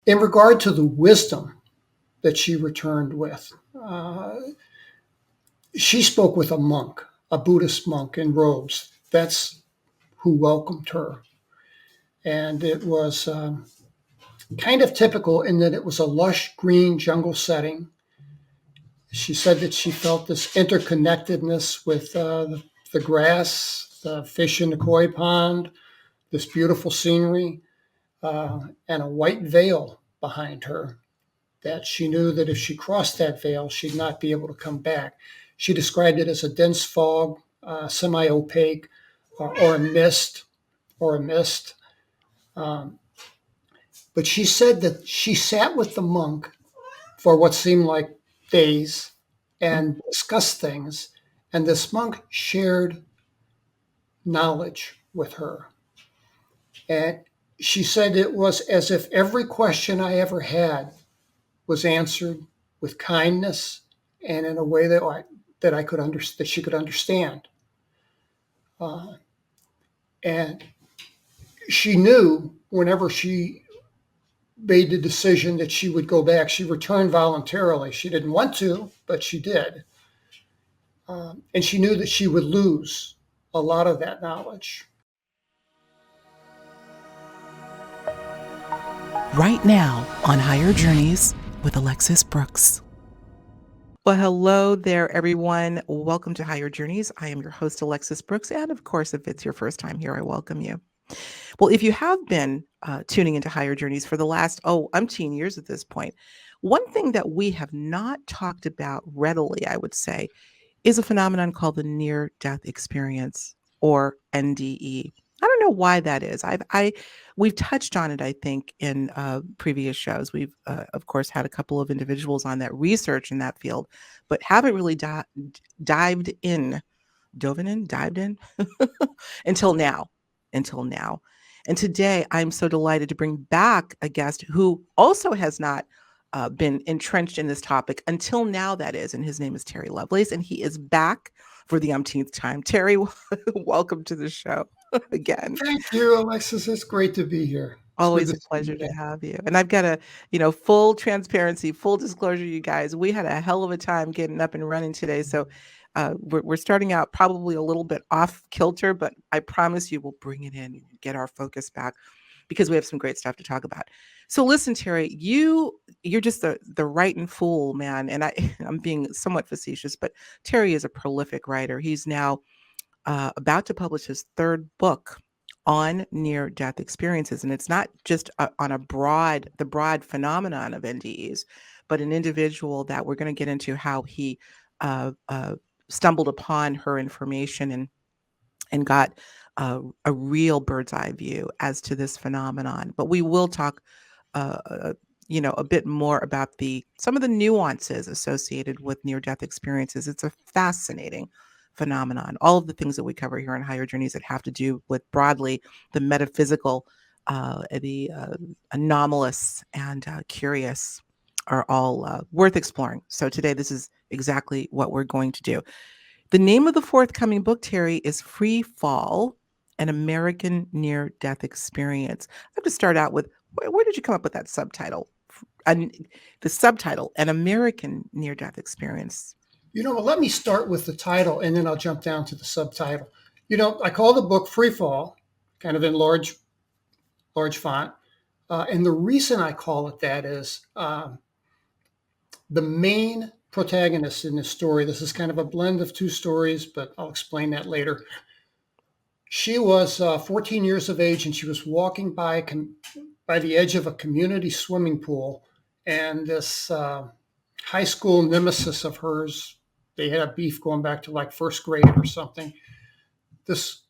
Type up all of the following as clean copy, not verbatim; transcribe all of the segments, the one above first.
In regard to the wisdom that she returned with, uh, she spoke with a monk, a Buddhist monk in robes. That's who welcomed her. And it was kind of typical in that it was a lush green jungle setting. She said that she felt this interconnectedness with the grass, the fish in the koi pond, this beautiful scenery, and a white veil behind her, that she knew that if she crossed that veil, she'd not be able to come back. She described it as a dense fog, semi-opaque, or a mist, or a mist. Um, but she said that she sat with the monk for what seemed like days and discussed things, and this monk shared knowledge with her. And she said it was as if every question I ever had was answered with kindness and in a way that I could that she could understand. Uh, and she knew whenever she made the decision that she would go back, she returned voluntarily. She didn't want to, but she did. And she knew that she would lose a lot of that knowledge. Right now on Higher Journeys with Alexis Brooks. Well, hello there, everyone. Welcome to Higher Journeys. I am your host, Alexis Brooks. And of course, if it's your first time here, I welcome you. Well, if you have been tuning into Higher Journeys for the last, umpteen years at this point, one thing that we have not talked about readily, I would say, is a phenomenon called the near-death experience, or NDE. I don't know why that is. We've touched on it, I think, in previous shows. We've, of course, had a couple of individuals on that research in that field, but haven't really dived in until now. And today, I'm so delighted to bring back a guest who also has not been entrenched in this topic until now, that is, and his name is Terry Lovelace, and he is back for the umpteenth time. Terry, welcome to the show again. Thank you, Alexis. It's great to be here. It's good Always to a see pleasure you to again. have you. And I've got full transparency, full disclosure, you guys. We had a hell of a time getting up and running today. So we're starting out probably a little bit off kilter, but I promise you we'll bring it in and get our focus back because we have some great stuff to talk about. So listen, Terry, you're just the right and fool, man. And I'm being somewhat facetious, but Terry is a prolific writer. He's now about to publish his third book on near-death experiences. And it's not just on the broad phenomenon of NDEs, but an individual that we're going to get into how he stumbled upon her information and got a real bird's eye view as to this phenomenon. But we will talk a bit more about some of the nuances associated with near-death experiences. It's a fascinating phenomenon. All of the things that we cover here on Higher Journeys that have to do with broadly the metaphysical, the anomalous, and curious are all worth exploring. So today, this is exactly what we're going to do. The name of the forthcoming book, Terry, is Free Fall, an American Near-Death Experience. I have to start out with, where did you come up with that subtitle? The subtitle, An American Near-Death Experience. Let me start with the title and then I'll jump down to the subtitle. I call the book Free Fall, kind of in large font. And the reason I call it that is the main protagonist in this story. This is kind of a blend of two stories, but I'll explain that later. She was 14 years of age and she was walking by the edge of a community swimming pool. And this high school nemesis of hers, they had a beef going back to like first grade or something. This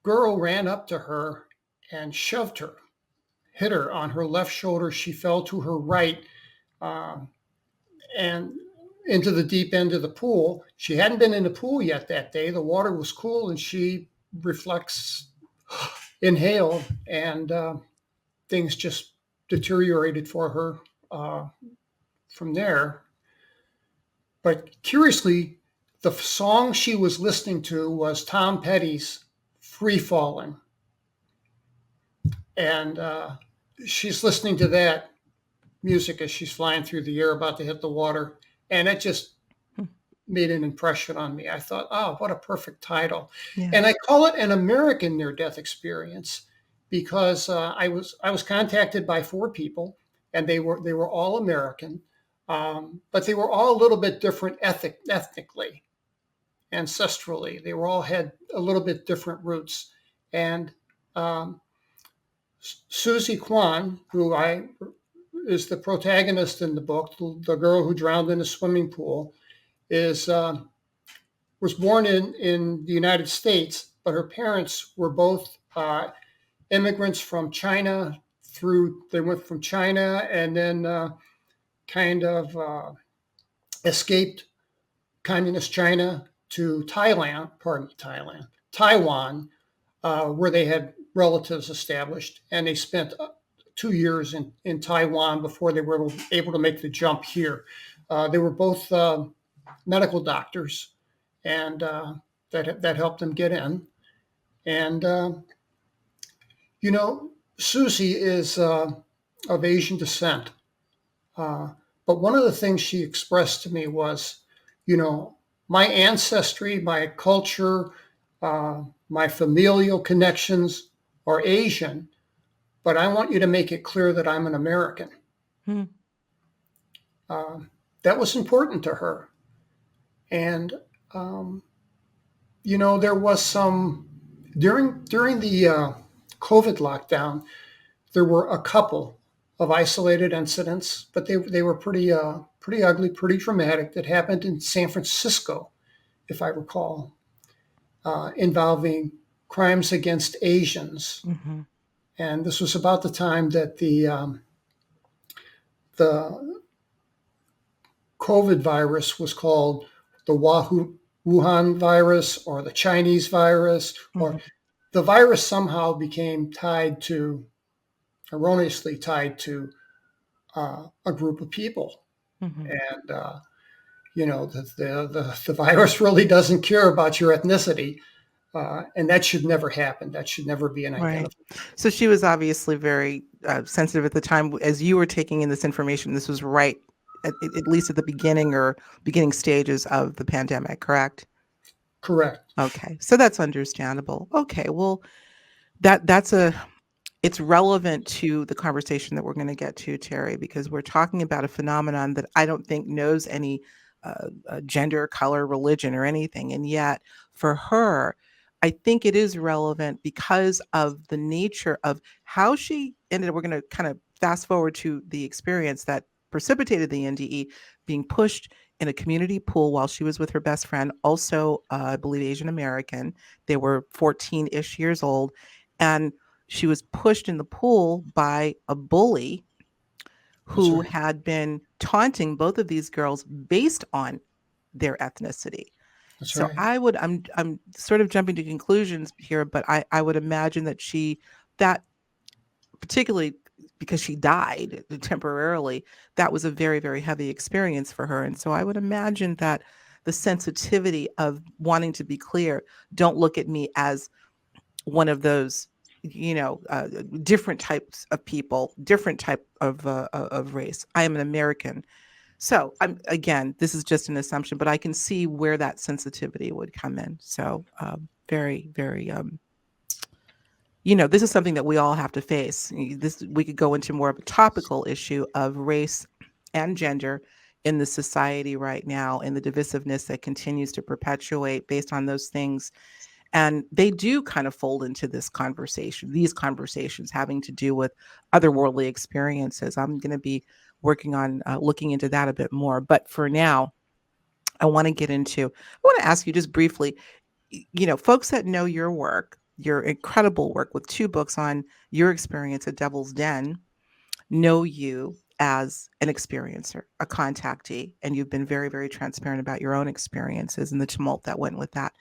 girl ran up to her and shoved her, hit her on her left shoulder. She fell to her right and into the deep end of the pool. She hadn't been in the pool yet that day. The water was cool and she inhaled, and things just deteriorated for her from there. But curiously, the song she was listening to was Tom Petty's Free Falling. And she's listening to that music as she's flying through the air about to hit the water. And it just made an impression on me. I thought, oh, what a perfect title. Yeah. And I call it an American near-death experience because I was contacted by 4 people, and they were all American, but they were all a little bit different ethnically, ancestrally. They were all had a little bit different roots. And um, Suzy Quan, is the protagonist in the book, the girl who drowned in a swimming pool, is was born in the United States, but her parents were both immigrants from China. They went from China and then kind of escaped communist China to Taiwan, where they had relatives established, and they spent 2 years in Taiwan before they were able to make the jump here. They were both medical doctors, and that helped them get in. And Susie is of Asian descent, but one of the things she expressed to me was, my ancestry, my culture, my familial connections are Asian, but I want you to make it clear that I'm an American. Hmm. That was important to her. And, there was during the COVID lockdown, there were a couple of isolated incidents, but they were pretty ugly, pretty dramatic, that happened in San Francisco, if I recall, involving crimes against Asians. Mm-hmm. And this was about the time that the COVID virus was called the Wuhan virus, or the Chinese virus, or the virus somehow became erroneously tied to a group of people. Mm-hmm. And, the virus really doesn't care about your ethnicity. And that should never happen. That should never be an identifier. So she was obviously very sensitive at the time. As you were taking in this information, this was right at least at the beginning stages of the pandemic, correct? Correct. Okay, so that's understandable. Okay, well, it's relevant to the conversation that we're going to get to, Terry, because we're talking about a phenomenon that I don't think knows any gender, color, religion, or anything, and yet for her, I think it is relevant because of the nature of how she ended. We're going to kind of fast forward to the experience that precipitated the NDE, being pushed in a community pool while she was with her best friend, also, I believe, Asian American. They were 14-ish years old, and she was pushed in the pool by a bully who had been taunting both of these girls based on their ethnicity. That's So right. I'm sort of jumping to conclusions here, but I would imagine that particularly because she died temporarily, that was a very, very heavy experience for her. And so I would imagine that the sensitivity of wanting to be clear, don't look at me as one of those, different types of people, different type of race. I am an American. So again, this is just an assumption, but I can see where that sensitivity would come in. So very, very, this is something that we all have to face. We could go into more of a topical issue of race and gender in the society right now, and the divisiveness that continues to perpetuate based on those things. And they do kind of fold into these conversations having to do with otherworldly experiences. I'm going to be working on looking into that a bit more. But for now, I want to ask you just briefly, folks that know your work, your incredible work with 2 books on your experience at Devil's Den, know you as an experiencer, a contactee, and you've been very, very transparent about your own experiences and the tumult that went with that.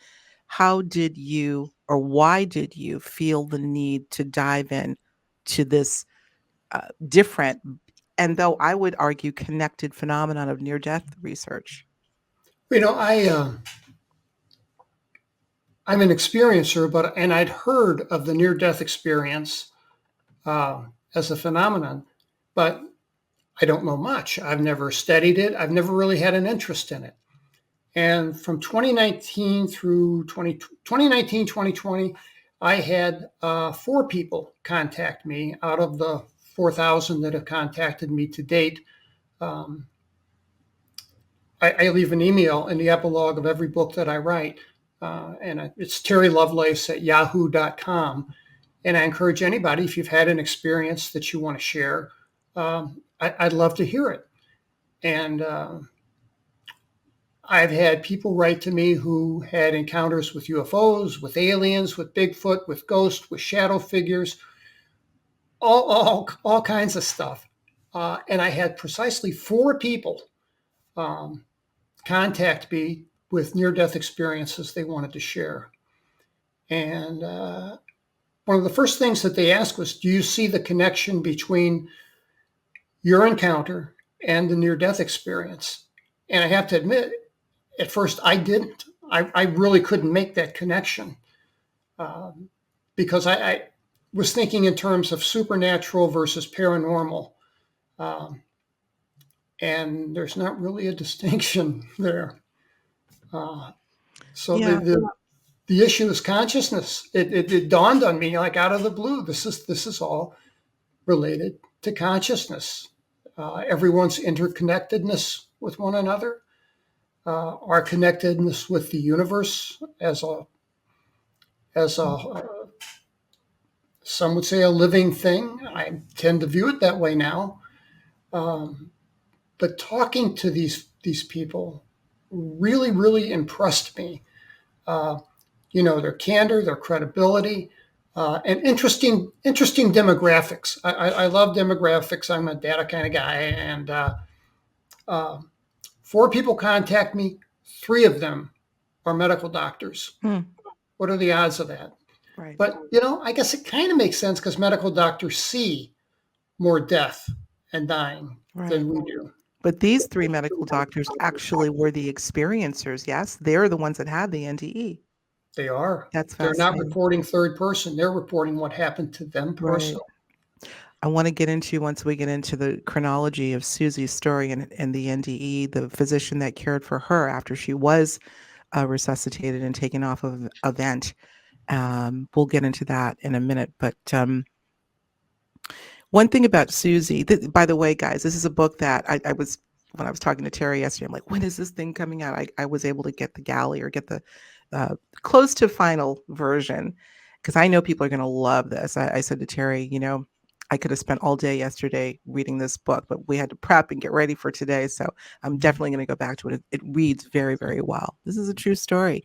How did you, or why did you feel the need to dive in to this different, and though I would argue connected, phenomenon of near-death research? I'm an experiencer, and I'd heard of the near-death experience as a phenomenon, but I don't know much. I've never studied it. I've never really had an interest in it. And from 2019 through 2019, 2020, I had 4 people contact me out of the 4,000 that have contacted me to date. Um, I leave an email in the epilogue of every book that I write, and it's Terry Lovelace at yahoo.com. And I encourage anybody, if you've had an experience that you want to share, I'd love to hear it. And I've had people write to me who had encounters with UFOs, with aliens, with Bigfoot, with ghosts, with shadow figures, all kinds of stuff. And I had precisely 4 people contact me with near-death experiences they wanted to share. And one of the first things that they asked was, do you see the connection between your encounter and the near-death experience? And I have to admit, at first I didn't. I really couldn't make that connection because I was thinking in terms of supernatural versus paranormal. And there's not really a distinction there. So Yeah. the issue is consciousness. It dawned on me like out of the blue. This is all related to consciousness. Everyone's interconnectedness with one another, our connectedness with the universe as a some would say a living thing. I tend to view it that way now. But talking to these people really impressed me. Their candor, their credibility, and interesting demographics. I love demographics. I'm a data kind of guy, and 4 people contact me. 3 of them are medical doctors. What are the odds of that? Right. But I guess it kind of makes sense because medical doctors see more death and dying than we do. But these 3 medical doctors actually were the experiencers, yes? They're the ones that had the NDE. They are. That's They're not fascinating. reporting third person. They're reporting what happened to them personally. I want to get into, once we get into the chronology of Suzy's story and the NDE, the physician that cared for her after she was resuscitated and taken off of a vent. We'll get into that in a minute. But one thing about Suzy, by the way, guys, this is a book that when I was talking to Terry yesterday, I'm like, when is this thing coming out? I was able to get the galley or get the close to final version because I know people are going to love this. I said to Terry, I could have spent all day yesterday reading this book, but we had to prep and get ready for today. So I'm definitely going to go back to it. It reads very, very well. This is a true story.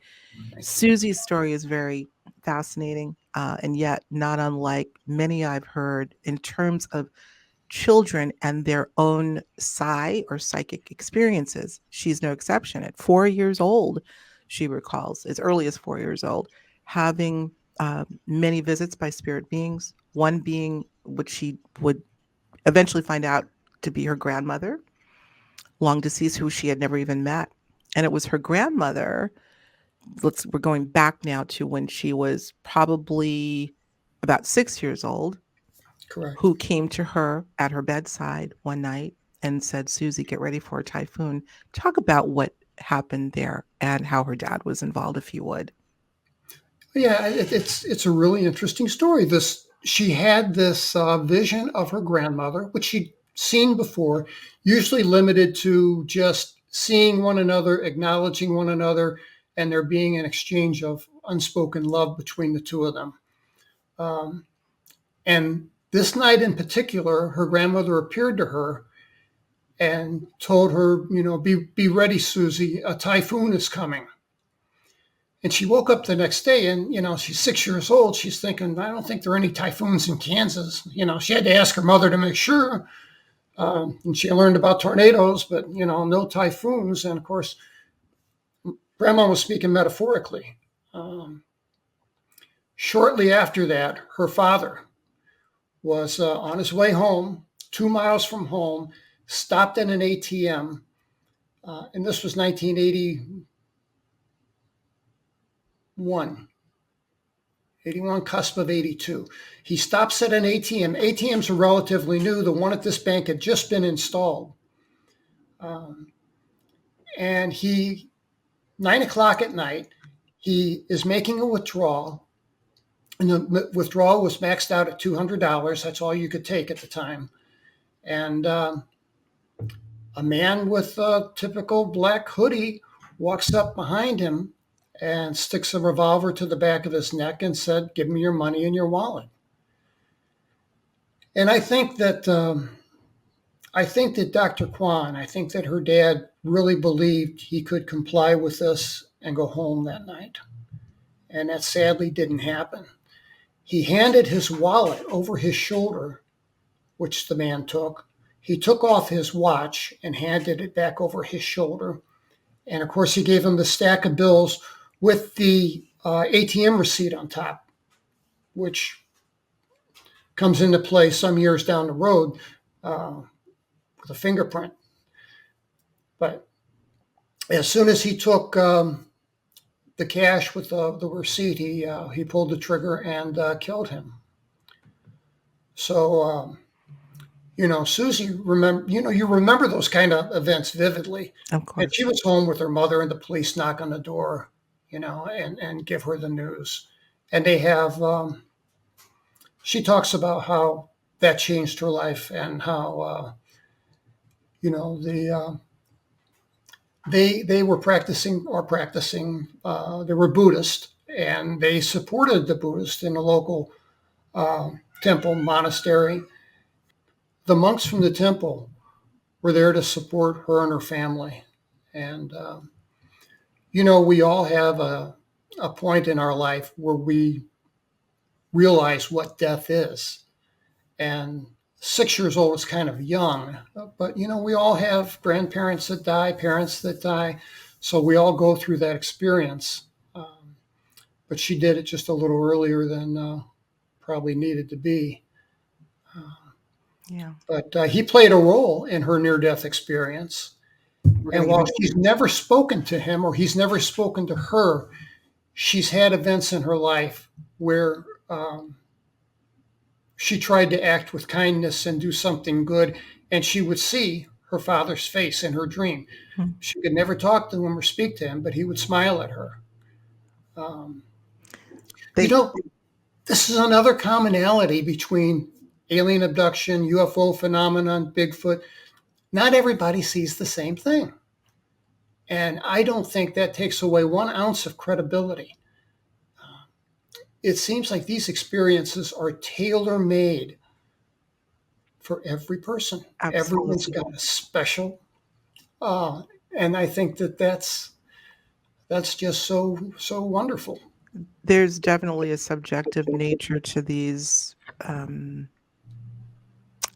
Suzy's story is very fascinating, and yet not unlike many I've heard in terms of children and their own psi or psychic experiences. She's no exception. At 4 years old, she recalls, as early as 4 years old, having many visits by spirit beings, one being which she would eventually find out to be her grandmother, long deceased, who she had never even met. And it was her grandmother, we're going back now to when she was probably about 6 years old, Correct. who came to her at her bedside one night and said, Suzy, get ready for a typhoon. Talk about what happened there and how her dad was involved, if you would. Yeah, it's a really interesting story. She had this vision of her grandmother, which she'd seen before, usually limited to just seeing one another, acknowledging one another, and there being an exchange of unspoken love between the two of them. And this night in particular, her grandmother appeared to her and told her, be ready, Suzy, a typhoon is coming. And she woke up the next day and, she's 6 years old. She's thinking, I don't think there are any typhoons in Kansas. She had to ask her mother to make sure. And she learned about tornadoes, but, no typhoons. And of course, Grandma was speaking metaphorically. Shortly after that, her father was on his way home, 2 miles from home, stopped at an ATM. And this was 1981. 81, cusp of 82. He stops at an ATM. ATMs are relatively new. The one at this bank had just been installed. And 9 o'clock at night, he is making a withdrawal. And the withdrawal was maxed out at $200. That's all you could take at the time. And a man with a typical black hoodie walks up behind him and sticks a revolver to the back of his neck and said, "Give me your money and your wallet." And I think that Dr. Quan, I think that her dad really believed he could comply with this and go home that night. And that sadly didn't happen. He handed his wallet over his shoulder, which the man took. He took off his watch and handed it back over his shoulder. And of course, he gave him the stack of bills with the ATM receipt on top, which comes into play some years down the road with a fingerprint. But as soon as he took the cash with the receipt, he pulled the trigger and killed him. So, Susie, you remember those kind of events vividly. Of course. And she was home with her mother, and the police knock on the door, and give her the news. And they have, she talks about how that changed her life and how, they were practicing, they were Buddhist, and they supported the Buddhist in a local temple, monastery. The monks from the temple were there to support her and her family. And, we all have a point in our life where we realize what death is. And 6 years old is kind of young, but, we all have grandparents that die, parents that die. So we all go through that experience. But she did it just a little earlier than probably needed to be. Yeah. But he played a role in her near-death experience. And while she's never spoken to him or he's never spoken to her, she's had events in her life where she tried to act with kindness and do something good, and she would see her father's face in her dream. Hmm. She could never talk to him or speak to him, but he would smile at her. This is another commonality between alien abduction, UFO phenomenon, Bigfoot. Not everybody sees the same thing. And I don't think that takes away 1 ounce of credibility. It seems like these experiences are tailor-made for every person. Absolutely. Everyone's got a special, and I think that's just so wonderful. There's definitely a subjective nature to these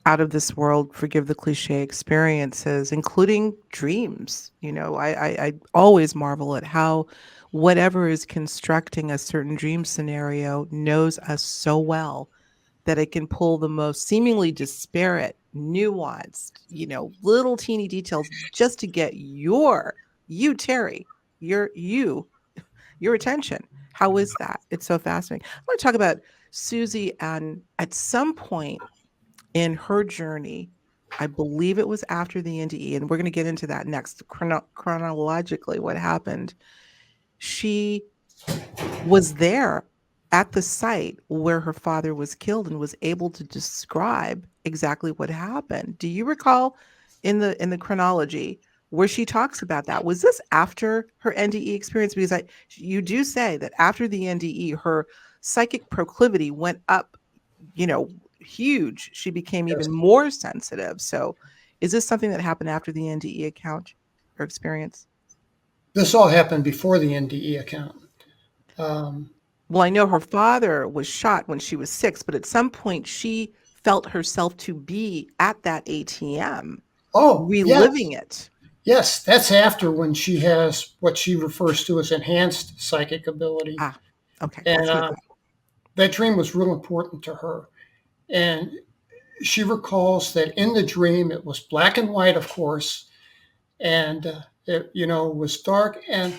out of this world, forgive the cliche, experiences, including dreams. I always marvel at how whatever is constructing a certain dream scenario knows us so well that it can pull the most seemingly disparate, nuanced, little teeny details just to get you, Terry, your attention. How is that? It's so fascinating. I want to talk about Susie, and at some point in her journey, I believe it was after the NDE, and we're going to get into that next, chronologically, what happened. She was there at the site where her father was killed and was able to describe exactly what happened. Do you recall in the chronology where she talks about that? Was this after her NDE experience? Because you do say that after the NDE, her psychic proclivity went up, huge. She became even more sensitive. So is this something that happened after the NDE account or experience? This all happened before the NDE account. Well, I know her father was shot when she was 6, but at some point she felt herself to be at that ATM, reliving it. Yes, that's after, when she has what she refers to as enhanced psychic ability. Okay. And that dream was real important to her. And she recalls that in the dream, it was black and white, of course, and it was dark, and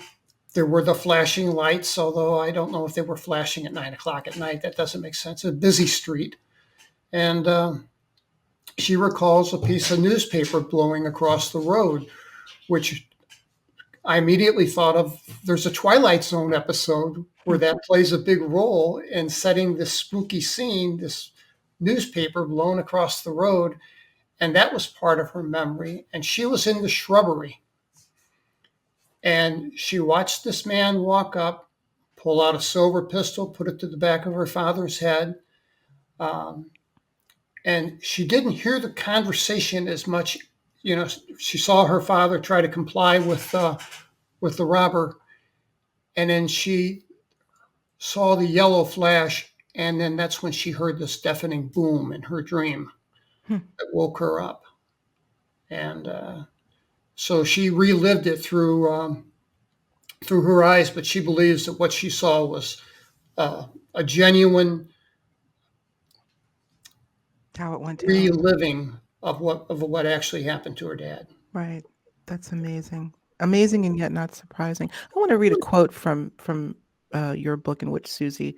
There were the flashing lights, although I don't know if they were flashing at 9 o'clock at night. That doesn't make sense. A busy street. And she recalls a piece of newspaper blowing across the road, which I immediately thought of. There's a Twilight Zone episode where that plays a big role in setting this spooky scene, this newspaper blown across the road. And that was part of her memory. And she was in the shrubbery. And she watched this man walk up, pull out a silver pistol, put it to the back of her father's head. And she didn't hear the conversation as much. She saw her father try to comply with the robber. And then she saw the yellow flash. And then that's when she heard this deafening boom in her dream that woke her up. And so she relived it through her eyes, but she believes that what she saw was a genuine How it went down. reliving of what actually happened to her dad. Right. That's amazing. Amazing and yet not surprising. I want to read a quote from your book in which Susie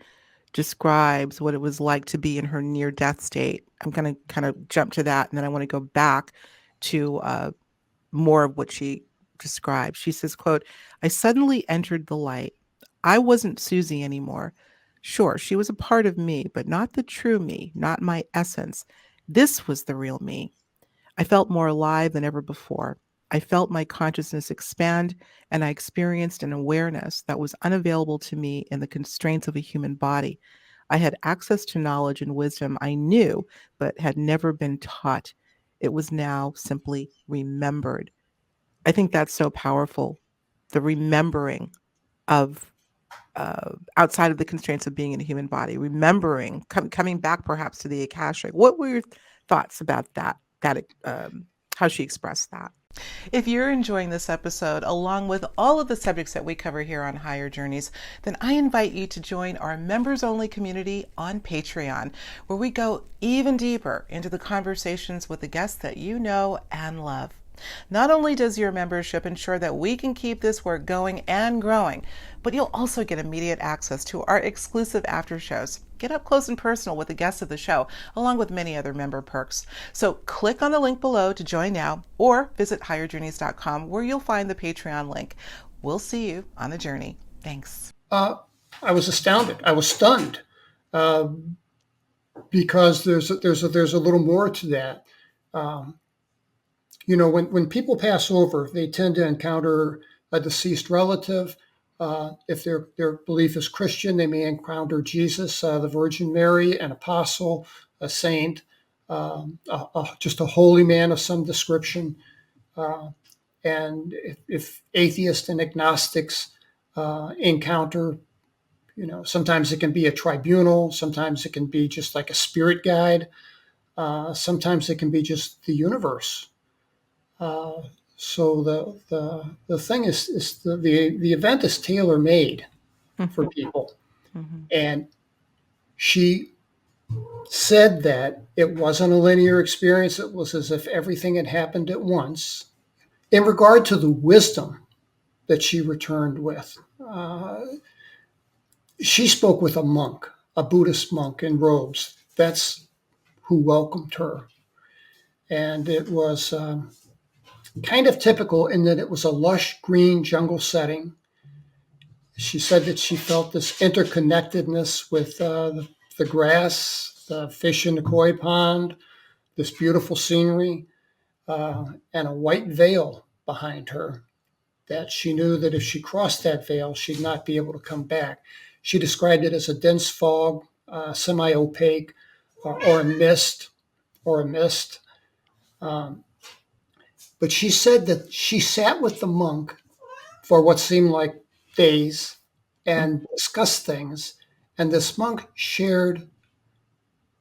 describes what it was like to be in her near-death state. I'm going to kind of jump to that, and then I want to go back to more of what she described. She says, quote, "I suddenly entered the light. I wasn't Susie anymore. Sure, she was a part of me, but not the true me, not my essence. This was the real me. I felt more alive than ever before. I felt my consciousness expand, and I experienced an awareness that was unavailable to me in the constraints of a human body. I had access to knowledge and wisdom I knew, but had never been taught. It was now simply remembered." I think that's so powerful, the remembering of outside of the constraints of being in a human body, remembering, coming back perhaps to the Akashic. What were your thoughts about that, how she expressed that? If you're enjoying this episode, along with all of the subjects that we cover here on Higher Journeys, then I invite you to join our members-only community on Patreon, where we go even deeper into the conversations with the guests that you know and love. Not only does your membership ensure that we can keep this work going and growing, but you'll also get immediate access to our exclusive after shows. Get up close and personal with the guests of the show, along with many other member perks. So click on the link below to join now, or visit higherjourneys.com, where you'll find the Patreon link. We'll see you on the journey. Thanks. I was astounded. I was stunned because there's a little more to that. When people pass over, they tend to encounter a deceased relative. If their belief is Christian, they may encounter Jesus, the Virgin Mary, an apostle, a saint, just a holy man of some description. And if atheists and agnostics encounter, sometimes it can be a tribunal, sometimes it can be just like a spirit guide, sometimes it can be just the universe. So the thing is the event is tailor made for people, and she said that it wasn't a linear experience. It was as if everything had happened at once. In regard to the wisdom that she returned with, she spoke with a monk, a Buddhist monk in robes. That's who welcomed her, and it was kind of typical in that it was a lush green jungle setting. She said that she felt this interconnectedness with the grass, the fish in the koi pond, this beautiful scenery, and a white veil behind her, that she knew that if she crossed that veil, she'd not be able to come back. She described it as a dense fog, semi-opaque, or a mist. But she said that she sat with the monk for what seemed like days and discussed things. And this monk shared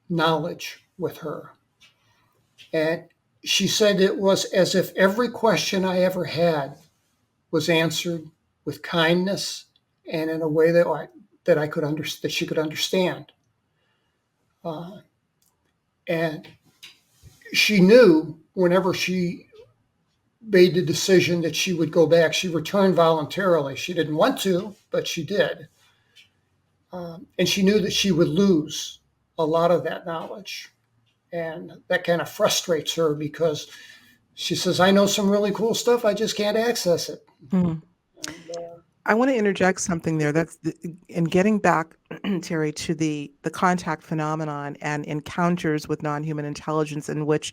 knowledge with her. And she said it was as if every question I ever had was answered with kindness and in a way that she could understand. And she knew whenever she made the decision that she would go back. She returned voluntarily. She didn't want to, but she did. And she knew that she would lose a lot of that knowledge. And that kind of frustrates her because she says, I know some really cool stuff. I just can't access it. Mhm. I want to interject something there. In getting back, Terry, to the contact phenomenon and encounters with non-human intelligence, in which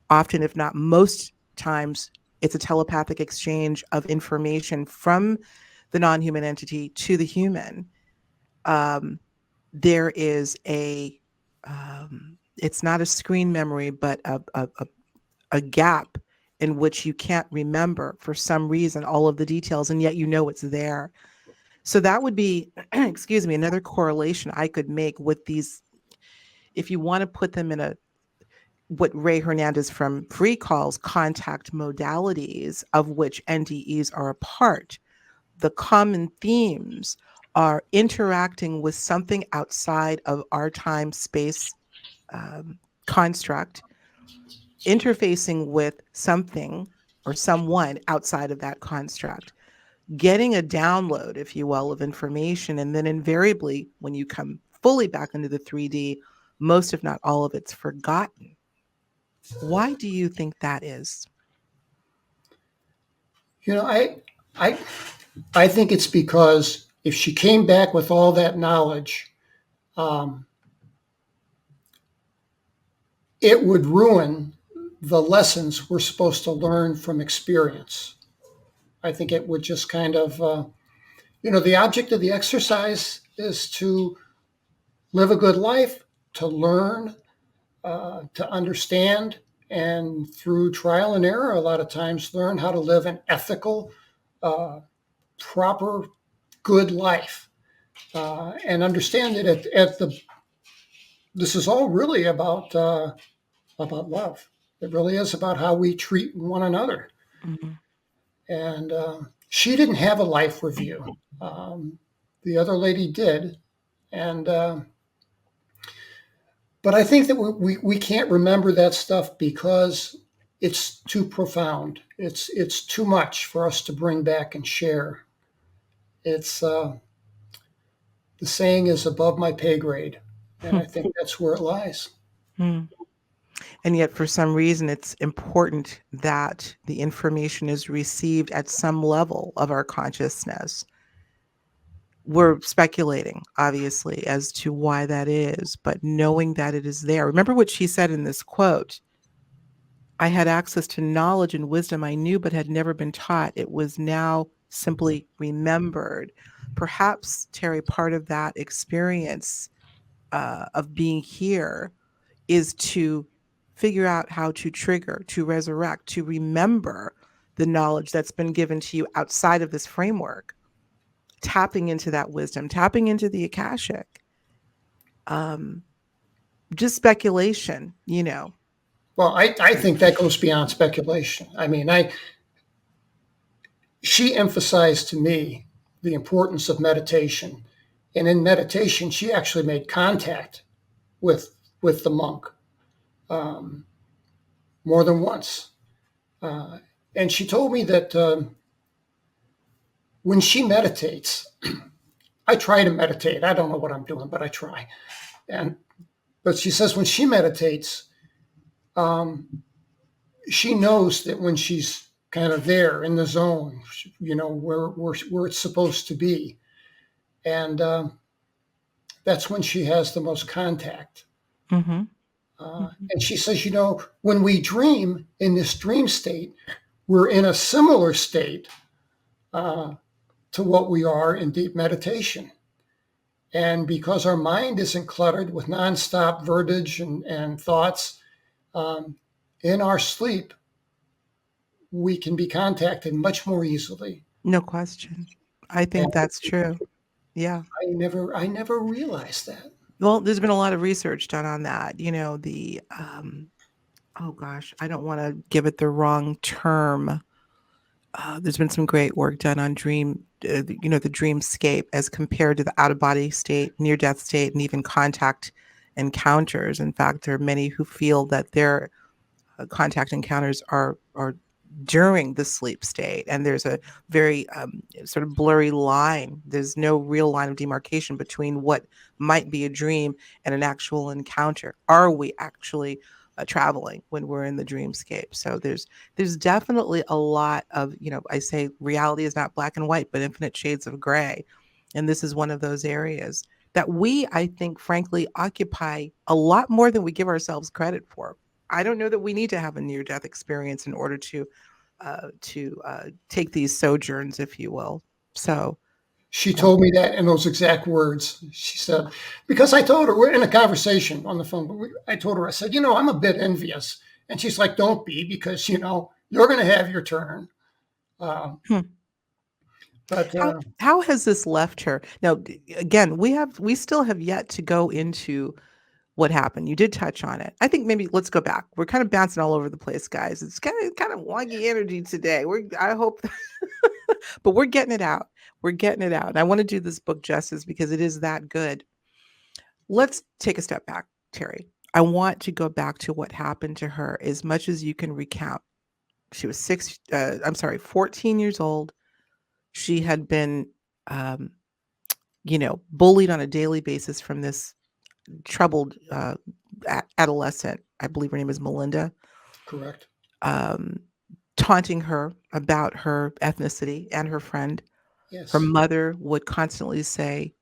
often, if not most times, it's a telepathic exchange of information from the non-human entity to the human. There is it's not a screen memory, but a gap in which you can't remember for some reason all of the details, and yet you know it's there. So that would be, excuse me, another correlation I could make with these, if you want to put them in what Ray Hernandez from Free calls contact modalities, of which NDEs are a part. The common themes are interacting with something outside of our time space construct, interfacing with something or someone outside of that construct, getting a download, if you will, of information. And then invariably, when you come fully back into the 3D, most, if not all of it's forgotten. Why do you think that is? You know, I think it's because if she came back with all that knowledge, it would ruin the lessons we're supposed to learn from experience. I think it would just kind of, the object of the exercise is to live a good life, to learn, to understand, and through trial and error, a lot of times learn how to live an ethical, proper, good life. And understand that this is all really about love. It really is about how we treat one another. Mm-hmm. And she didn't have a life review. The other lady did, and but I think that we can't remember that stuff because it's too profound. It's too much for us to bring back and share. It's the saying is above my pay grade, and I think that's where it lies. Mm. And yet, for some reason, it's important that the information is received at some level of our consciousness. We're speculating, obviously, as to why that is, but knowing that it is there. Remember what she said in this quote: I had access to knowledge and wisdom I knew but had never been taught. It was now simply remembered. Perhaps, Terry, part of that experience of being here is to figure out how to trigger, to resurrect, to remember the knowledge that's been given to you outside of this framework, tapping into that wisdom, tapping into the Akashic. Just speculation, Well, I think that goes beyond speculation. I mean, she emphasized to me the importance of meditation, and in meditation, she actually made contact with the monk more than once, and she told me that when she meditates, I try to meditate. I don't know what I'm doing, but I try. But she says when she meditates, she knows that when she's kind of there in the zone, where it's supposed to be, and that's when she has the most contact. Mm-hmm. And she says, when we dream in this dream state, we're in a similar state to what we are in deep meditation. And because our mind isn't cluttered with nonstop verbiage and thoughts, in our sleep, we can be contacted much more easily. No question. I think And that's true. Yeah. I never realized that. Well, there's been a lot of research done on that. Oh gosh, I don't want to give it the wrong term. There's been some great work done on the dreamscape as compared to the out of body state, near death state, and even contact encounters. In fact, there are many who feel that their contact encounters are during the sleep state. And there's a very sort of blurry line. There's no real line of demarcation between what might be a dream and an actual encounter. Are we actually traveling when we're in the dreamscape? So there's definitely a lot of, I say reality is not black and white, but infinite shades of gray. And this is one of those areas that we, I think, frankly, occupy a lot more than we give ourselves credit for. I don't know that we need to have a near-death experience in order to take these sojourns, if you will. So She told me that in those exact words. She said, because I told her, we're in a conversation on the phone, but I told her, I said, I'm a bit envious. And she's like, don't be, because, you're going to have your turn. hmm. But How has this left her? Now, again, we still have yet to go into what happened. You did touch on it. I think maybe let's go back. We're kind of bouncing all over the place, guys. It's kind of wonky energy today. I hope, but we're getting it out. We're getting it out. And I want to do this book justice because it is that good. Let's take a step back, Terry. I want to go back to what happened to her as much as you can recount. She was 14 years old. She had been, um, bullied on a daily basis from this troubled adolescent. I believe her name is Melinda. correct. Taunting her about her ethnicity and her friend. Yes. Her mother would constantly say,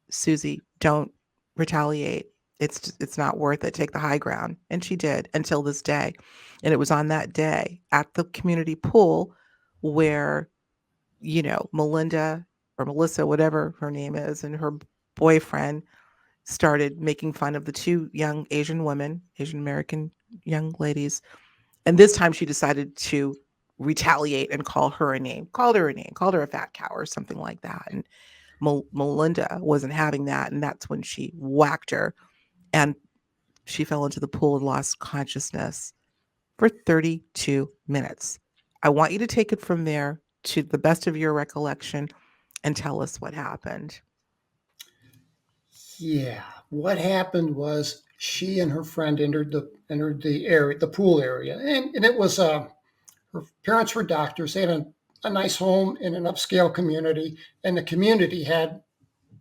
Susie, don't retaliate. It's not worth it. Take the high ground. And she did until this day. And it was on that day at the community pool where, Melinda or Melissa, whatever her name is, and her boyfriend started making fun of the two young Asian women, Asian American young ladies. And this time she decided to retaliate and called her a name, called her a fat cow or something like that. And Melinda wasn't having that. And that's when she whacked her and she fell into the pool and lost consciousness for 32 minutes. I want you to take it from there to the best of your recollection and tell us what happened. Yeah. What happened was she and her friend entered the area, the pool area, and it was her parents were doctors. They had a nice home in an upscale community, and the community had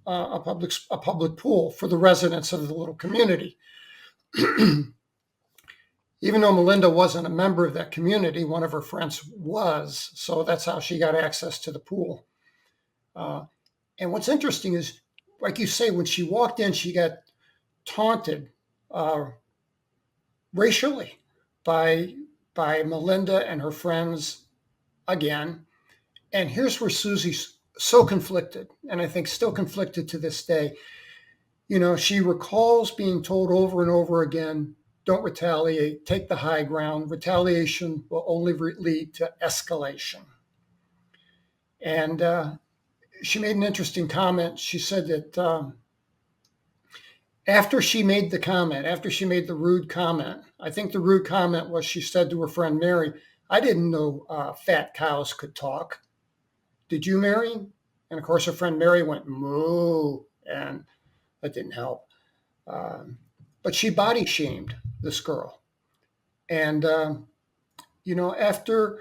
a public pool for the residents of the little community. Even though Melinda wasn't a member of that community, one of her friends was, so that's how she got access to the pool. And what's interesting is, like you say, when she walked in, she got taunted racially by Melinda and her friends again. And here's where Susie's so conflicted, and I think still conflicted to this day. She recalls being told over and over again, don't retaliate, take the high ground. Retaliation will only lead to escalation. And she made an interesting comment. She said that after she made the rude comment, I think the rude comment was she said to her friend Mary, I didn't know fat cows could talk. Did you, Mary? And of course, her friend Mary went, moo, and that didn't help. But she body shamed this girl. And, after,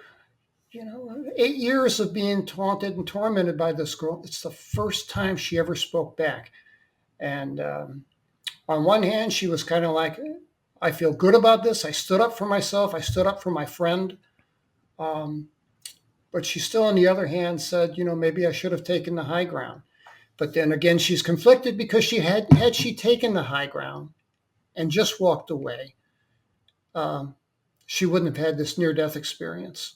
8 years of being taunted and tormented by this girl, it's the first time she ever spoke back. And on one hand, she was kind of like, I feel good about this. I stood up for myself. I stood up for my friend. But she still, on the other hand, said, maybe I should have taken the high ground. But then again, she's conflicted because had she taken the high ground and just walked away, she wouldn't have had this near-death experience,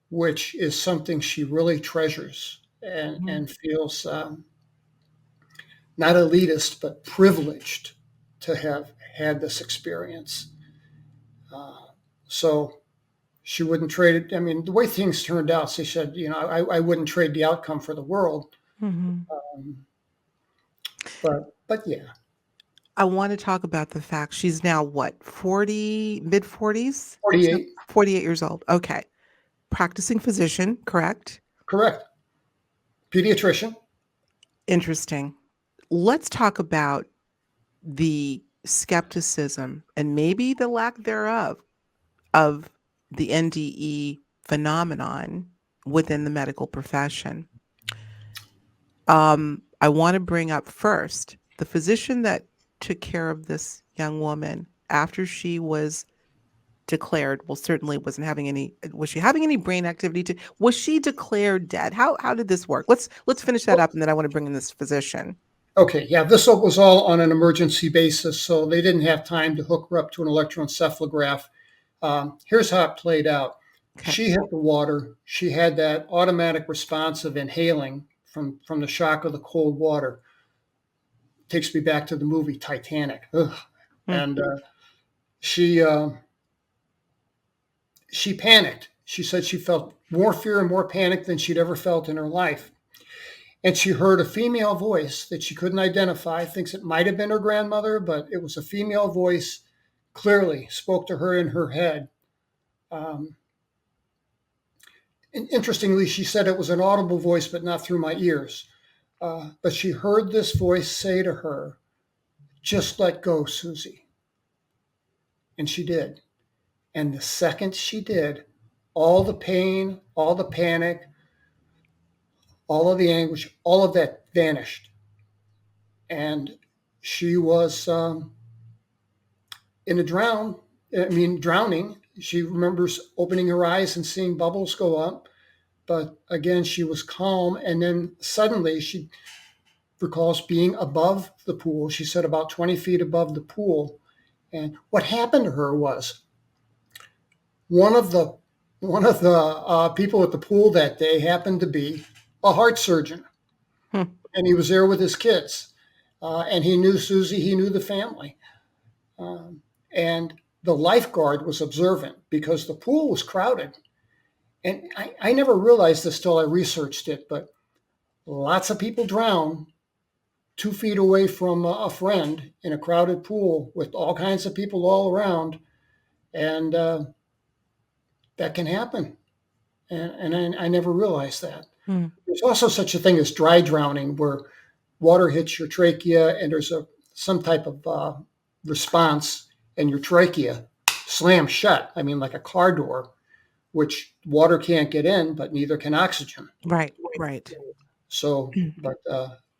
which is something she really treasures and feels not elitist, but privileged to have had this experience. So she wouldn't trade it. I mean, the way things turned out, she said, I wouldn't trade the outcome for the world. Mm-hmm. But yeah. I want to talk about the fact she's now what, 40, mid 40s? 48. 48 years old. Okay. Practicing physician, correct? Correct. Pediatrician. Interesting. Let's talk about the skepticism and maybe the lack thereof of the NDE phenomenon within the medical profession. I want to bring up first the physician that took care of this young woman after she was declared, well, certainly wasn't having any, was she having any brain activity? Was she declared dead? How did this work? Let's finish that up, and then I want to bring in this physician. Okay, yeah, this was all on an emergency basis, so they didn't have time to hook her up to an electroencephalograph. Here's how it played out. Okay. She hit the water. She had that automatic response of inhaling from the shock of the cold water. Takes me back to the movie Titanic. And she panicked. She said she felt more fear and more panic than she'd ever felt in her life. And she heard a female voice that she couldn't identify, thinks it might have been her grandmother, but it was a female voice, clearly spoke to her in her head. And interestingly, she said it was an audible voice, but not through my ears. But she heard this voice say to her, "Just let go, Susie." And she did. And the second she did, all the pain, all the panic, all of the anguish, all of that vanished. And she was in a drowning. She remembers opening her eyes and seeing bubbles go up. But again, she was calm. And then suddenly she recalls being above the pool. She said about 20 feet above the pool. And what happened to her was one of the people at the pool that day happened to be a heart surgeon. And he was there with his kids. And he knew Susie, he knew the family. And the lifeguard was observant because the pool was crowded. And I never realized this till I researched it, but lots of people drown 2 feet away from a friend in a crowded pool with all kinds of people all around. And that can happen. And I never realized that. There's also such a thing as dry drowning, where water hits your trachea and there's some type of response, and your trachea slams shut. I mean, like a car door, which water can't get in, but neither can oxygen. Right. So,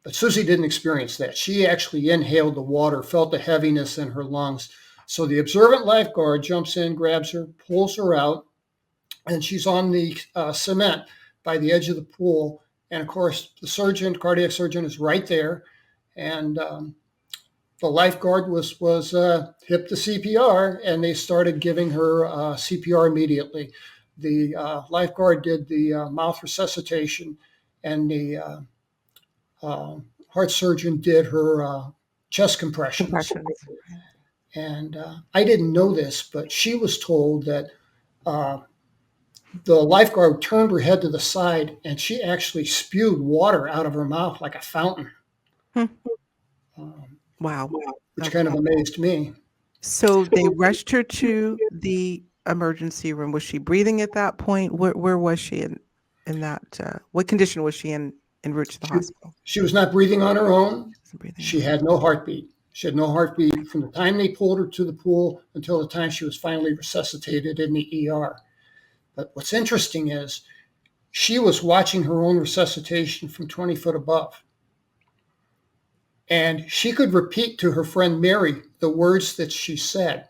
but Susie didn't experience that. She actually inhaled the water, felt the heaviness in her lungs. So the observant lifeguard jumps in, grabs her, pulls her out, and she's on the cement by the edge of the pool. And of course, the cardiac surgeon, is right there. And the lifeguard was hip to CPR, and they started giving her CPR immediately. The lifeguard did the mouth resuscitation, and the heart surgeon did her chest compressions. And I didn't know this, but she was told that the lifeguard turned her head to the side, and she actually spewed water out of her mouth like a fountain. Wow. Which kind of amazed me. So they rushed her to the emergency room. Was she breathing at that point? Where was she in that? What condition was she in route to the hospital? She was not breathing on her own. She had no heartbeat. She had no heartbeat from the time they pulled her to the pool until the time she was finally resuscitated in the ER. But what's interesting is she was watching her own resuscitation from 20 foot above. And she could repeat to her friend Mary the words that she said,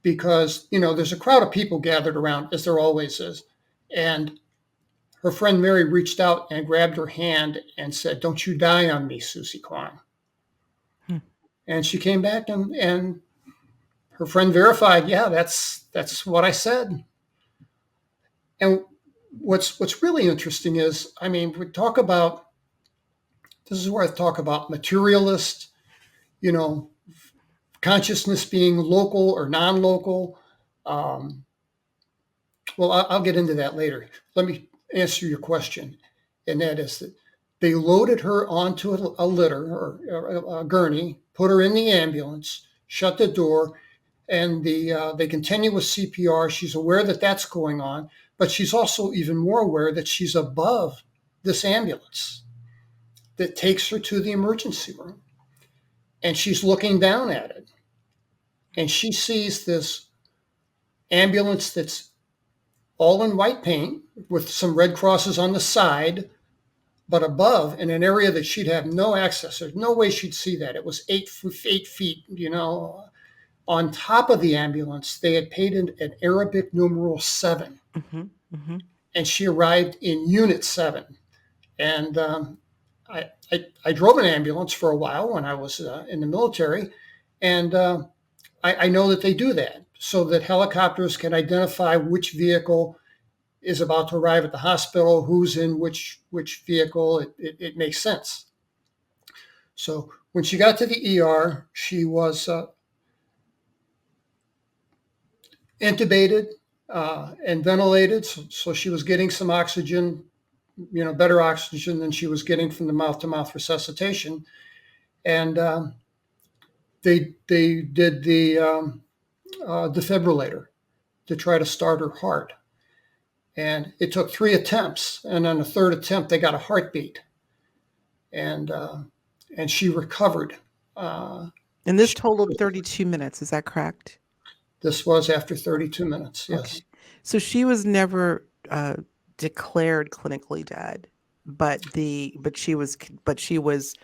because, there's a crowd of people gathered around, as there always is. And her friend Mary reached out and grabbed her hand and said, "Don't you die on me, Suzy Quan." And she came back and her friend verified, yeah, that's what I said. And what's really interesting is, we talk about, this is where I talk about materialist, consciousness being local or non-local. Well, I'll get into that later. Let me answer your question. And that is that they loaded her onto a litter or a gurney, put her in the ambulance, shut the door, and they continue with CPR. She's aware that that's going on, but she's also even more aware that she's above this ambulance that takes her to the emergency room. And she's looking down at it. And she sees this ambulance that's all in white paint with some red crosses on the side, but above in an area that she'd have no access. There's no way she'd see that. It was 8 feet, On top of the ambulance, they had painted an Arabic numeral 7, and she arrived in Unit 7. And I drove an ambulance for a while when I was in the military, and I know that they do that so that helicopters can identify which vehicle is about to arrive at the hospital, who's in which vehicle. It makes sense. So when she got to the ER, she was intubated and ventilated. So she was getting some oxygen, better oxygen than she was getting from the mouth-to-mouth resuscitation. And they did the defibrillator to try to start her heart. And it took 3 attempts. And on the 3rd attempt, they got a heartbeat. And she recovered. And this totaled 32 minutes. Is that correct? This was after 32 minutes, yes. Okay. So she was never declared clinically dead, but she was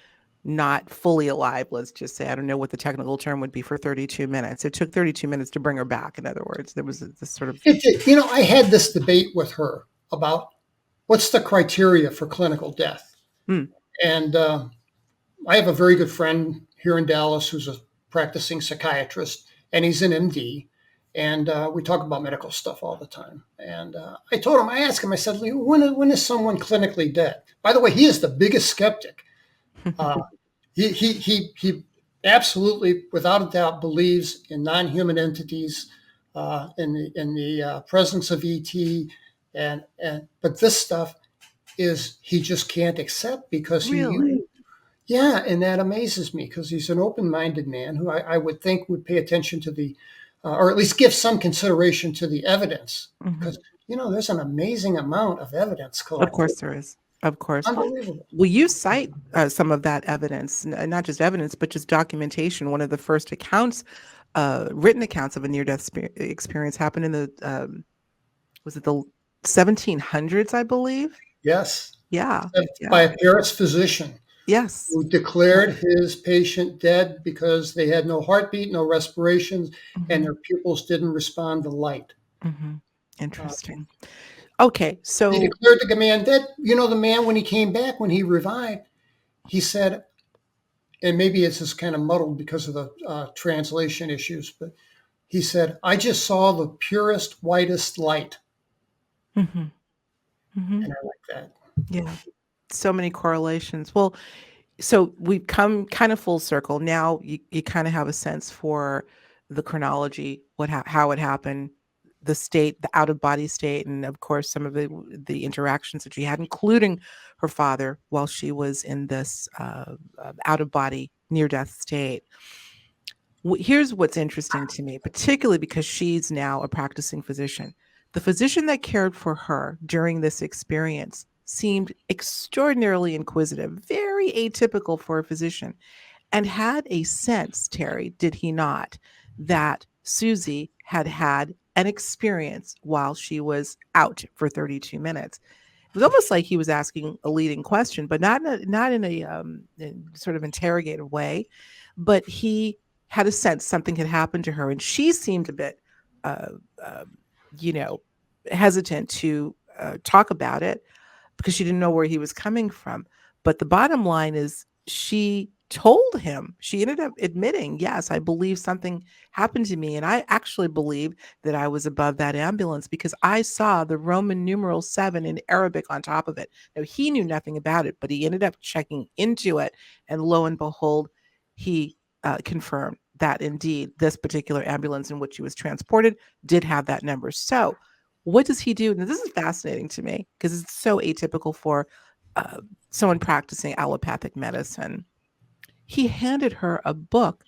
not fully alive, let's just say. I don't know what the technical term would be for 32 minutes. It took 32 minutes to bring her back, in other words. There was this sort of... I had this debate with her about what's the criteria for clinical death. And I have a very good friend here in Dallas who's a practicing psychiatrist, and he's an MD. And we talk about medical stuff all the time. And I asked him, I said, when is someone clinically dead? By the way, he is the biggest skeptic. He absolutely, without a doubt, believes in non-human entities, in the presence of ET, but this stuff he just can't accept because Really? Yeah, and that amazes me because he's an open-minded man who I would think would pay attention to the, or at least give some consideration to the evidence, because there's an amazing amount of evidence collected. Of course there is. Of course. Unbelievable. Will you cite some of that evidence, not just evidence, but just documentation? One of the first accounts, written accounts of a near-death experience happened in the, was it the 1700s, I believe? Yes. Yeah. By a Paris physician. Yes. Who declared his patient dead because they had no heartbeat, no respirations, and their pupils didn't respond to light. Interesting. Okay, so he declared the man dead. The man, when he came back, when he revived, he said, and maybe it's just kind of muddled because of the translation issues, but he said, "I just saw the purest, whitest light." And I like that. Yeah. So many correlations. Well, so we've come kind of full circle. Now you kind of have a sense for the chronology, how it happened, the state, the out of body state, and of course some of the interactions that she had, including her father while she was in this out of body near death state. Here's what's interesting to me, particularly because she's now a practicing physician. The physician that cared for her during this experience seemed extraordinarily inquisitive, very atypical for a physician, and had a sense, Terry, did he not, that Suzy had had an experience while she was out for 32 minutes. It was almost like he was asking a leading question, but not in a sort of interrogative way, but he had a sense something had happened to her, and she seemed a bit, hesitant to talk about it, because she didn't know where he was coming from. But the bottom line is she told him, she ended up admitting, yes, I believe something happened to me. And I actually believe that I was above that ambulance because I saw the Roman numeral 7 in Arabic on top of it. Now, he knew nothing about it, but he ended up checking into it. And lo and behold, he confirmed that indeed this particular ambulance in which he was transported did have that number. So what does he do? Now, this is fascinating to me because it's so atypical for someone practicing allopathic medicine. He handed her a book,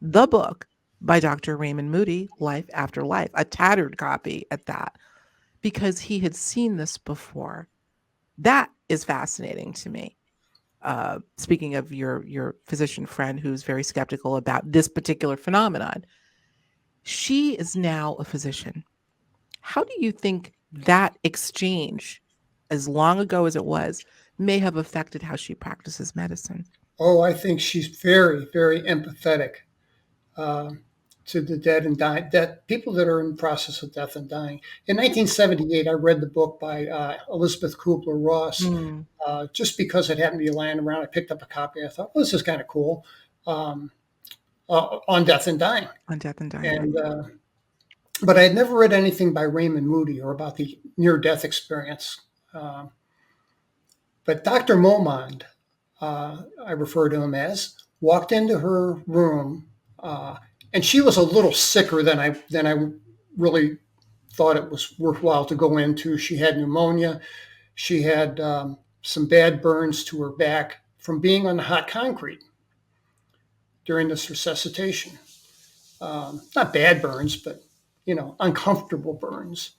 the book by Dr. Raymond Moody, Life After Life, a tattered copy at that, because he had seen this before. That is fascinating to me. Speaking of your physician friend who's very skeptical about this particular phenomenon, she is now a physician. How do you think that exchange, as long ago as it was, may have affected how she practices medicine. Oh, I think she's very, very empathetic uh, to the dead and dying, that people that are in the process of death and dying. In 1978, I read the book by Elizabeth Kubler-Ross. Mm. Just because it happened to be lying around, I picked up a copy. I thought, well, this is kind of cool, on death and dying. On death and dying. And but I had never read anything by Raymond Moody or about the near-death experience. But Dr. Momond, I refer to him as, walked into her room, and she was a little sicker than I really thought it was worthwhile to go into. She had pneumonia. She had some bad burns to her back from being on the hot concrete during this resuscitation. Not bad burns, but uncomfortable burns.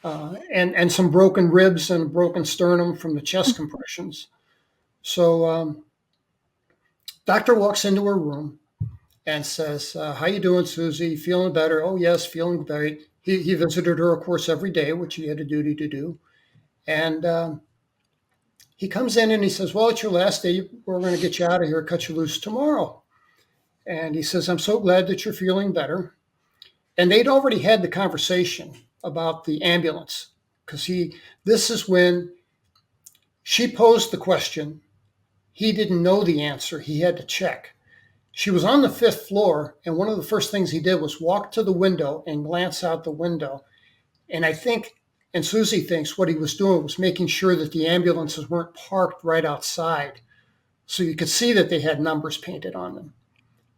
And some broken ribs and a broken sternum from the chest compressions. So doctor walks into her room and says, how you doing, Susie? Feeling better? Oh, yes, feeling better. He visited her, of course, every day, which he had a duty to do. And he comes in and he says, well, it's your last day. We're going to get you out of here, cut you loose tomorrow. And he says, I'm so glad that you're feeling better. And they'd already had the conversation about the ambulance, because this is when she posed the question. He didn't know the answer. He had to check. She was on the 5th floor, and one of the first things he did was walk to the window and glance out the window. And I think, and Susie thinks, what he was doing was making sure that the ambulances weren't parked right outside, so you could see that they had numbers painted on them.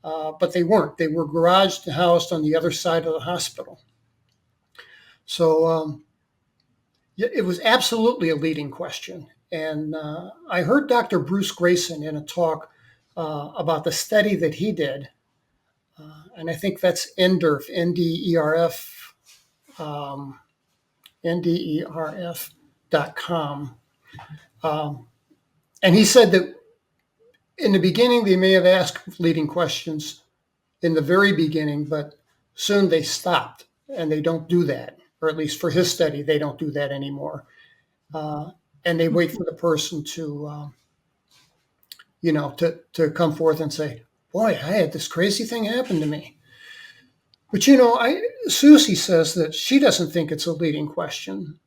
But they weren't. They were garaged and housed on the other side of the hospital. So it was absolutely a leading question. And I heard Dr. Bruce Grayson in a talk about the study that he did. And I think that's NDERF, N-D-E-R-F, NDERF.com. And he said that in the beginning, they may have asked leading questions in the very beginning, but soon they stopped, and they don't do that. Or at least for his study, they don't do that anymore. And they wait for the person to come forth and say, boy, I had this crazy thing happen to me. But, Susie says that she doesn't think it's a leading question.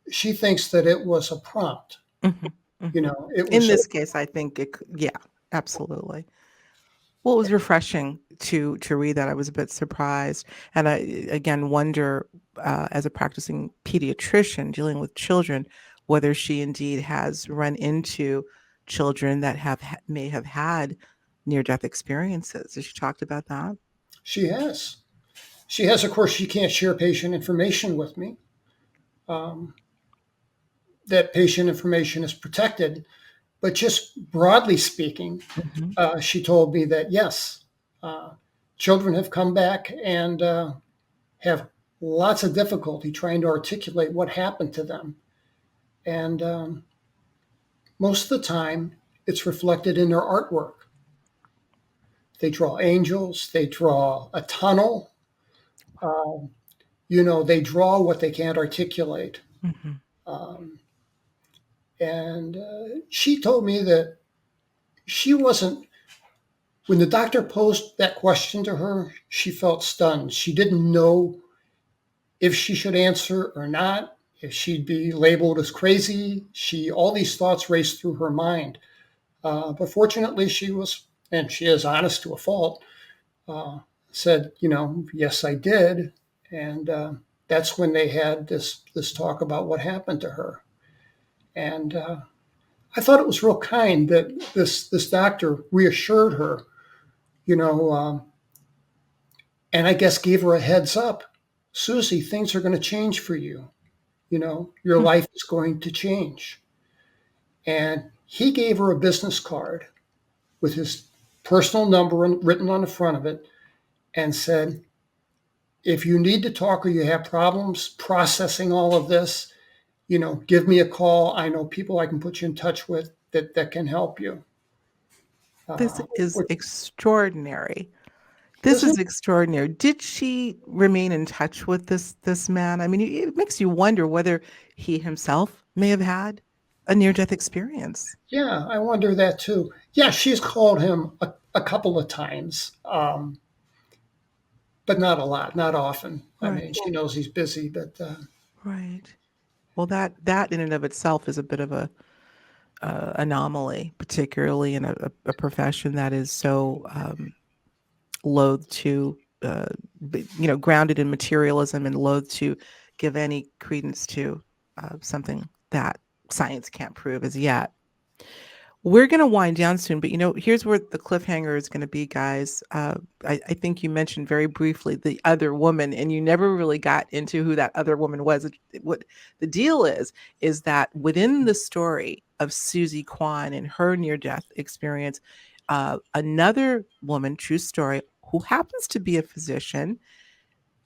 She thinks that it was a prompt. Mm-hmm. Mm-hmm. It was in this case, I think yeah, absolutely. Well, it was refreshing to read that. I was a bit surprised, and I again wonder, as a practicing pediatrician dealing with children, whether she indeed has run into children that may have had near-death experiences. Has she talked about that? She has. She has. Of course, she can't share patient information with me. That patient information is protected. But just broadly speaking, she told me that, yes, children have come back and have lots of difficulty trying to articulate what happened to them. And most of the time, it's reflected in their artwork. They draw angels. They draw a tunnel. They draw what they can't articulate. And she told me that she wasn't, when the doctor posed that question to her, she felt stunned. She didn't know if she should answer or not, if she'd be labeled as crazy. All these thoughts raced through her mind. But fortunately, she was, and she is honest to a fault, said, yes, I did. And that's when they had this talk about what happened to her. And I thought it was real kind that this doctor reassured her, and I guess gave her a heads up. Susie, things are going to change for you. Your life is going to change. And he gave her a business card with his personal number written on the front of it and said, if you need to talk or you have problems processing all of this, give me a call. I know people I can put you in touch with that can help you. This is extraordinary This isn't is extraordinary. Did she remain in touch with this man? I mean, it makes you wonder whether he himself may have had a near-death experience. Yeah, I wonder that too. Yeah, she's called him a couple of times, but not a lot, not often. I Right, mean, she knows he's busy, but right. Well, that in and of itself is a bit of a anomaly, particularly in a profession that is so loath to, grounded in materialism and loath to give any credence to something that science can't prove as yet. We're going to wind down soon, but here's where the cliffhanger is going to be, guys. I think you mentioned very briefly the other woman, and you never really got into who that other woman was. What the deal is that within the story of Suzy Quan and her near-death experience, another woman, true story, who happens to be a physician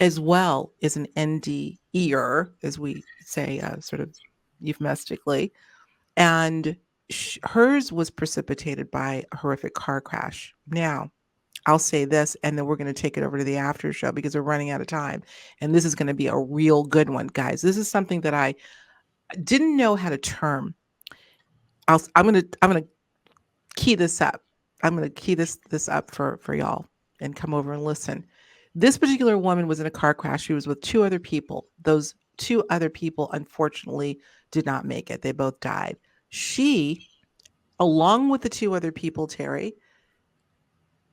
as well as an NDER, as we say, sort of euphemistically, and hers was precipitated by a horrific car crash. Now, I'll say this, and then we're going to take it over to the after show because we're running out of time. And this is going to be a real good one, guys. This is something that I didn't know how to term. I'm gonna key this up. I'm gonna key this up for y'all and come over and listen. This particular woman was in a car crash. She was with two other people. Those two other people, unfortunately, did not make it. They both died. She, along with the two other people, Terry,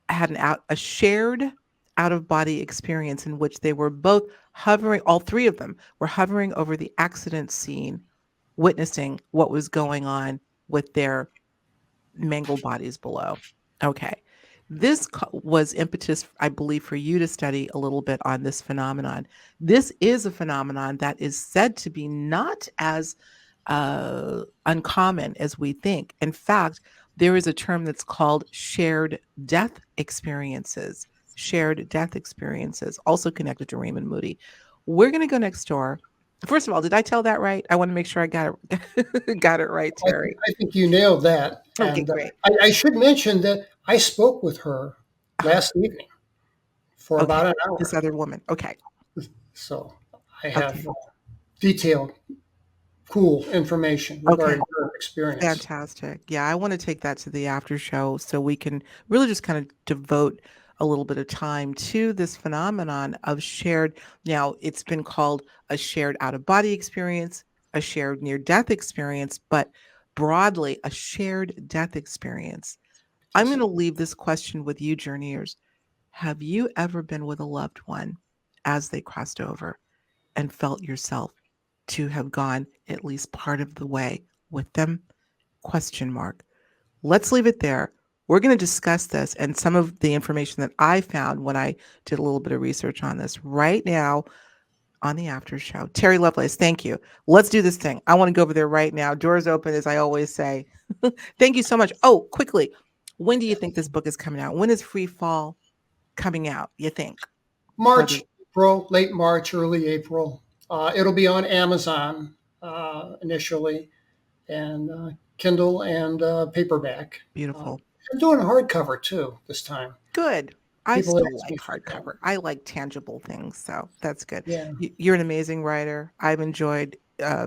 had a shared out-of-body experience in which they were both hovering, all three of them were hovering over the accident scene, witnessing what was going on with their mangled bodies below. Okay. This was impetus, I believe, for you to study a little bit on this phenomenon. This is a phenomenon that is said to be not as uncommon as we think. In fact, there is a term that's called shared death experiences. Shared death experiences, also connected to Raymond Moody. We're going to go next door. First of all, did I tell that right? I want to make sure I got it got it right, Terry. I think you nailed that. Okay, And great. I should mention that I spoke with her last evening for Okay. about an hour. This other woman. Okay. So I have detailed, cool information regarding her experience. Fantastic. Yeah, I want to take that to the after show so we can really just kind of devote a little bit of time to this phenomenon of shared. Now, it's been called a shared out-of-body experience, a shared near-death experience, but broadly, a shared death experience. I'm going to leave this question with you, journeyers. Have you ever been with a loved one as they crossed over and felt yourself to have gone at least part of the way with them? Question mark. Let's leave it there. We're going to discuss this and some of the information that I found when I did a little bit of research on this right now on the after show. Terry Lovelace, thank you. Let's do this thing. I want to go over there right now. Doors open, as I always say. Thank you so much. Oh, quickly, when do you think this book is coming out? When is Free Fall coming out, you think? March, April, late March, early April. It'll be on Amazon initially, and Kindle and paperback. Beautiful. I'm doing a hardcover too this time. Good. I People still ask like me for that. hardcover. I like tangible things, so that's good. Yeah. You're an amazing writer. I've enjoyed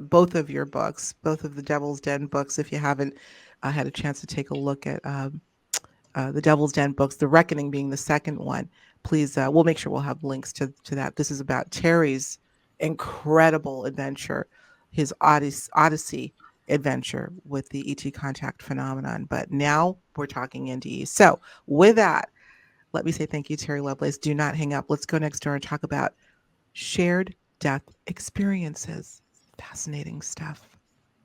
both of your books, both of the Devil's Den books. If you haven't had a chance to take a look at the Devil's Den books, The Reckoning being the second one, please, we'll make sure we'll have links to that. This is about Terry's incredible adventure, his odyssey adventure with the ET contact phenomenon. But now we're talking NDE. So with that, let me say thank you, Terry Lovelace. Do not hang up. Let's go next door and talk about shared death experiences. Fascinating stuff.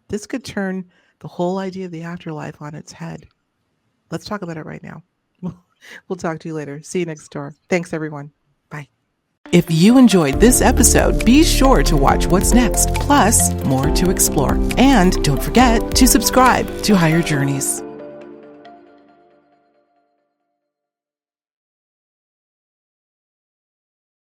This could turn the whole idea of the afterlife on its head. Let's talk about it right now. We'll talk to you later. See you next door. Thanks, everyone. Bye. If you enjoyed this episode, be sure to watch what's next, plus more to explore. And don't forget to subscribe to Higher Journeys.